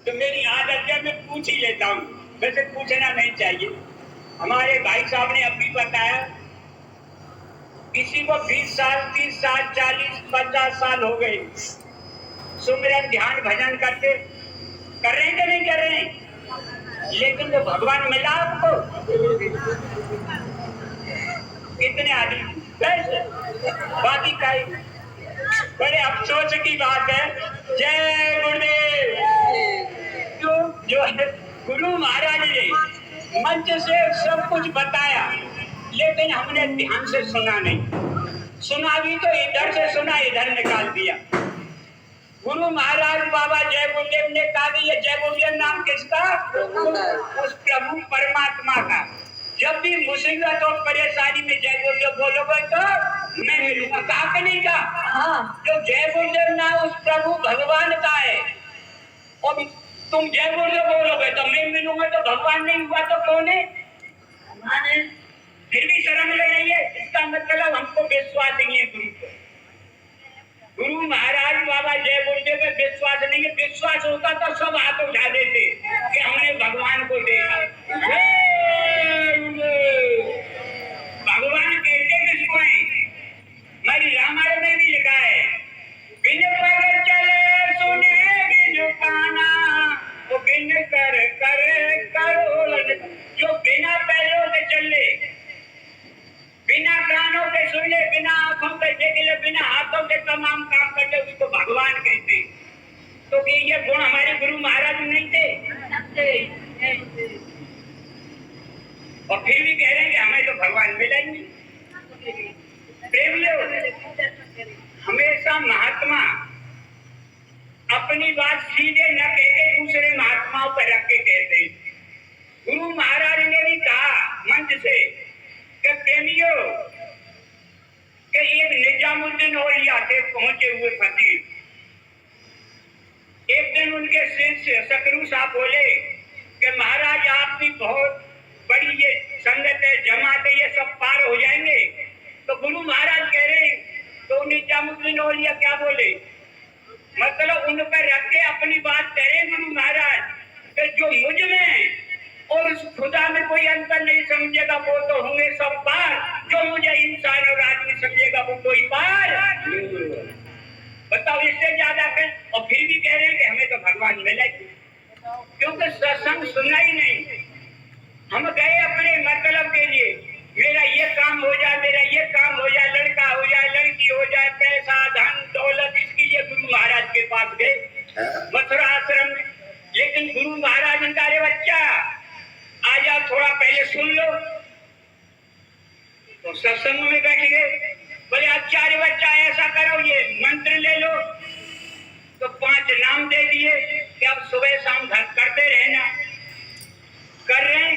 तो मेरी आदत है मैं पूछ ही लेता हूँ, वैसे पूछना नहीं चाहिए। हमारे भाई साहब ने अभी बताया किसी को 20 साल 30 साल 40 50 साल हो गए सुमिरन ध्यान भजन करते, कर रहे हैं कि नहीं कर रहे हैं, लेकिन वो भगवान मिला आपको? कितने आदमी वैसे बाकी का बड़े अफसोस की बात है। जय गुरुदेव। क्यों? जो है गुरु महाराज ने मंच से सब कुछ बताया, लेकिन हमने ध्यान से सुना नहीं। सुना भी तो इधर से सुना, इधर निकाल दिया। गुरु महाराज बाबा जय गुरुदेव ने कहा कि ये जय गुरुदेव नाम किसका? उस प्रभु परमात्मा का। जब भी मुसीबत और परेशानी में जय गुरुदेव बोलोगे तो मैं मिलूंगा। कहा कि नहीं कहा? हाँ। जो जय गुरुदेव नाम उस प्रभु भगवान का है, और तुम जय गुरुदेव बोलोगे तो मैं मिलूंगा, तो भगवान नहीं हुआ तो कौन है? फिर भी शर्म लग रही है, इसका मतलब हमको विश्वास नहीं है गुरु को। गुरु महाराज बाबा जय गुरुदेव पे विश्वास नहीं है। विश्वास होता तो सब हाथ उठा देते कि हमने भगवान को देखा। भगवान कहते किसको है? हमारी रामायण में भी लिखा है, बिन पग चले सुनेगी जो काना, वो बिन कर करे करो। जो बिना पैरों के चले, बिना कानों के सुन ले, बिना आंखों के देख ले, बिना हाथों के तमाम काम कर ले, उसको भगवान कहते। तो कि ये गुण हमारे गुरु महाराज नहीं थे? और फिर भी कह रहे हैं कि हमें तो भगवान मिला ही नहीं। हमेशा महात्मा अपनी बात सीधे न कहते, दूसरे महात्माओं पर रख के कहते। गुरु महाराज ने भी कहा मंच से कि प्रेमियों कि एक निजामुद्दीन औलिया थे पहुंचे हुए फकीर। एक दिन उनके शिष्य सकरू साहब बोले कि महाराज आप भी बहुत बड़ी ये संगत है, जमात है, ये सब पार हो जाएंगे। तो गुरु महाराज कह रहे, तो निजामुद्दीन औलिया क्या बोले? मतलब उन पर रख के अपनी बात करें गुरु महाराज कि जो मुझ में और उस खुदा में कोई अंतर नहीं समझेगा वो तो होंगे सब पार, जो मुझे इंसान और आदमी समझेगा वो कोई पार। बताओ इससे ज्यादा कर। और फिर भी कह रहे हैं कि हमें तो भगवान मिला, क्योंकि सत्संग सुना ही नहीं। हम गए अपने मतलब के लिए, मेरा ये काम हो जाए, मेरा ये काम हो जाए, लड़का हो जाए, लड़की हो जाए, पैसा धन दौलत, इसके लिए गुरु महाराज के पास गए मथुरा आश्रम में। लेकिन गुरु महाराज ने कहा, बच्चा आ जाओ, थोड़ा पहले सुन लो। तो सत्संग में बैठ गए। बोले आचार्य बच्चा ऐसा करो, ये मंत्र ले लो। तो 5 नाम दे दिए कि अब सुबह शाम घर करते रहना। कर रहे।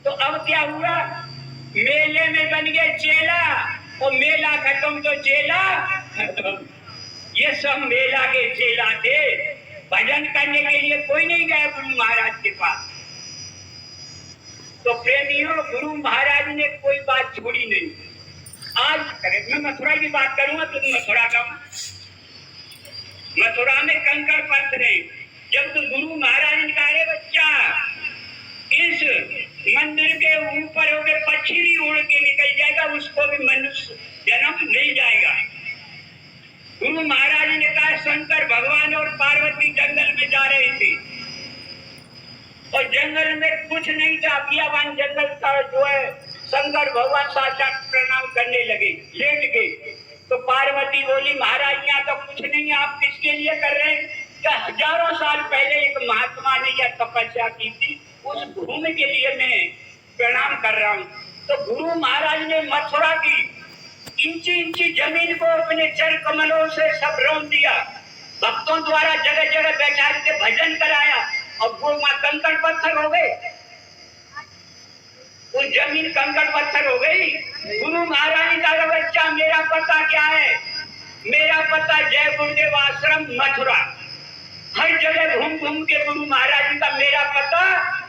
तो अब क्या हुआ? मेले में बन गए चेला, और मेला खत्म तो चेला खत्म। ये सब मेला के चेला थे। भजन करने के लिए कोई नहीं गया गुरु महाराज के पास। तो प्रेमियों, गुरु महाराज ने कोई बात छोड़ी नहीं। आज मैं मथुरा की बात करूंगा तो मथुरा का, मथुरा में कंकड़ पत्थर। जब तो गुरु महाराज ने कहा, बच्चा इस मंदिर के ऊपर हो गए पक्षी भी उड़ के निकल जाएगा, उसको भी मनुष्य जन्म नहीं जाएगा। गुरु महाराज ने कहा, शंकर भगवान और पार्वती जंगल में जा रहे थे, और जंगल में कुछ नहीं था, बियाबान जंगल का जो है, शंकर भगवान साक्षात प्रणाम करने लगे, लेट गए। तो पार्वती बोली, महाराज यहाँ तो कुछ नहीं, आप किसके लिए कर रहे हैं? क्या हजारों साल पहले एक महात्मा ने यह तपस्या की थी, उस भूमि के लिए मैं प्रणाम कर रहा हूँ। तो गुरु महाराज ने मथुरा की इंची इंची जमीन को अपने चरण कमलों से सब रौंद दिया, भक्तों द्वारा जगह जगह बैठा के भजन कराया, और वो कंकड़ पत्थर हो गए, उस जमीन कंकड़ पत्थर हो गई। गुरु महाराज का बच्चा, मेरा पता क्या है? मेरा पता जय गुरुदेव आश्रम मथुरा। हर जगह घूम घूम के गुरु महाराज का मेरा पता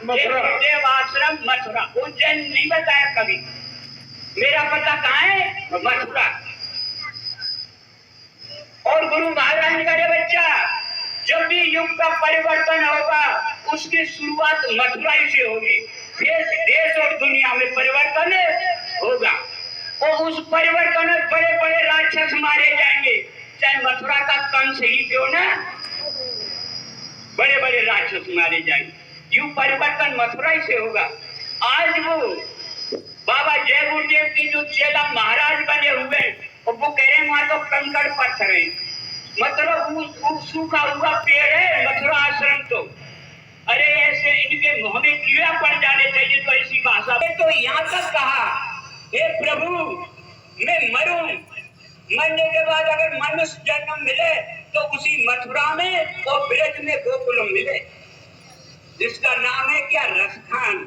जय गुरुदेव आश्रम मथुरा। उज्जैन नहीं बताया कभी, मेरा पता कहाँ है? मथुरा। और गुरु महाराज का बच्चा, जब भी युग का परिवर्तन होगा, उसकी शुरुआत मथुरा ही से होगी। देश और दुनिया में परिवर्तन होगा और उस परिवर्तन में बड़े बड़े राक्षस मारे जाएंगे, चाहे मथुरा का कंस ही क्यों ना, बड़े बड़े राक्षस मारे जाएंगे। यूं परिवर्तन मथुरा ही से होगा। आज वो बाबा जय गुरुदेव की जो चेला महाराज बने हुए और वो कह रहे हैं वहां तो कंकड़ पत्थर है, मतलब सूखा हुआ पेड़ है मथुरा आश्रम। तो अरे ऐसे इनके मुंह में कीड़ा पड़ जाने चाहिए। तो ऐसी भाषा तो यहाँ तक कहा, हे प्रभु मैं मरूं, मरने के बाद अगर मनुष्य जन्म मिले तो उसी मथुरा में और ब्रज में गोकुल मिले, जिसका नाम है क्या, रसखान।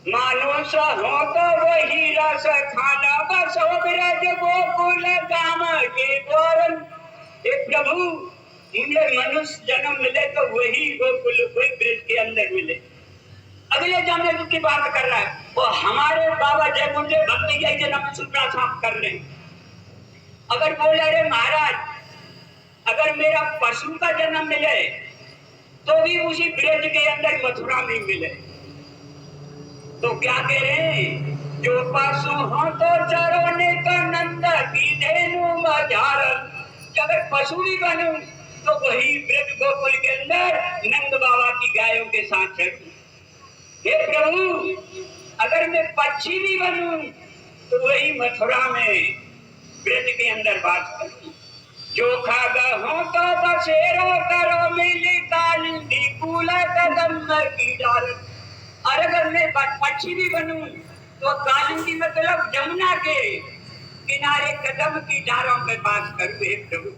मानो सो हो तो वही रस खाना, बस हो ब्रज गोकुल गाम के गोरन। हे प्रभु मुझे मनुष्य जन्म मिले तो वही गोकुल कोई ब्रज के अंदर मिले। अगले जन्म की बात कर रहा है वो हमारे बाबा जय गुरुदेव भक्ति के जन्म सूत्रा साफ कर ले। अगर बोले अरे महाराज अगर मेरा पशु का जन्म मिले तो भी उसी ब्रज के अंदर मथुरा में मिले, तो क्या कह रहे हैं, जो पशु हो तो चरो ने तो नंद की धेनु मझारन। अगर पशु भी बनूं तो वही ब्रज गोकुल के अंदर नंद बाबा की गायों के साथ चलूं। हे प्रभु अगर मैं पक्षी भी बनूं तो वही मथुरा में ब्रज के अंदर बात करूं। जो खागा हो तो बसेरो करो मिली काली कूला कदम की डाल। और अगर मैं पक्षी भी बनूं तो कालिंदी मतलब जमुना के किनारे कदम की डारों पे बात करूं।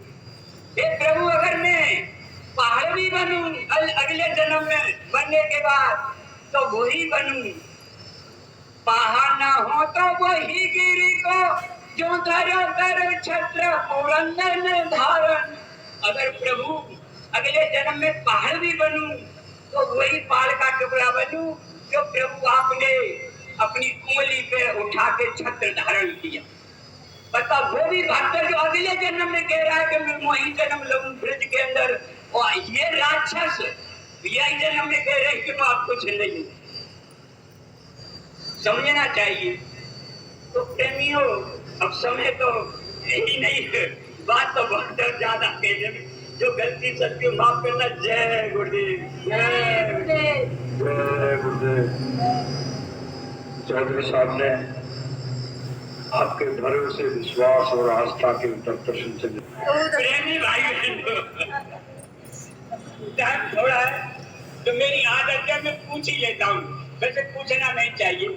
हे प्रभु अगर मैं पहाड़ भी बनूं अगले जन्म में बनने के बाद तो वही बनूं। पहाड़ ना हो तो वही गिरी को जो धरो कर छत्र पुरंदर धारण। अगर प्रभु अगले जन्म में पहाड़ भी बनूं तो वही पहाड़ का टुकड़ा बनूं जो प्रभु आपने अपनी उंगली पे उठा के छत्र धारण किया। बता वो भी भक्त जो अगले जन्म में कह रहा है कि मैं वही जन्म लूं ब्रज के अंदर, और ये राक्षस यही जन्म में कह रहे हैं कि आप कुछ नहीं। समझना चाहिए। तो प्रेमियों अब समय तो यही नहीं है, बात तो बहुत ज्यादा कह जो गलती सत्य माफ करना। जय गुरुदेव, जय गुरुदेव, जय गुरुदेव। चौधरी साहब ने आपके भरोसे विश्वास और आस्था के उत्तर प्रश्न से प्रेमी भाई टाइम थोड़ा है तो मेरी आदत है मैं पूछ ही लेता हूँ, वैसे पूछना नहीं चाहिए।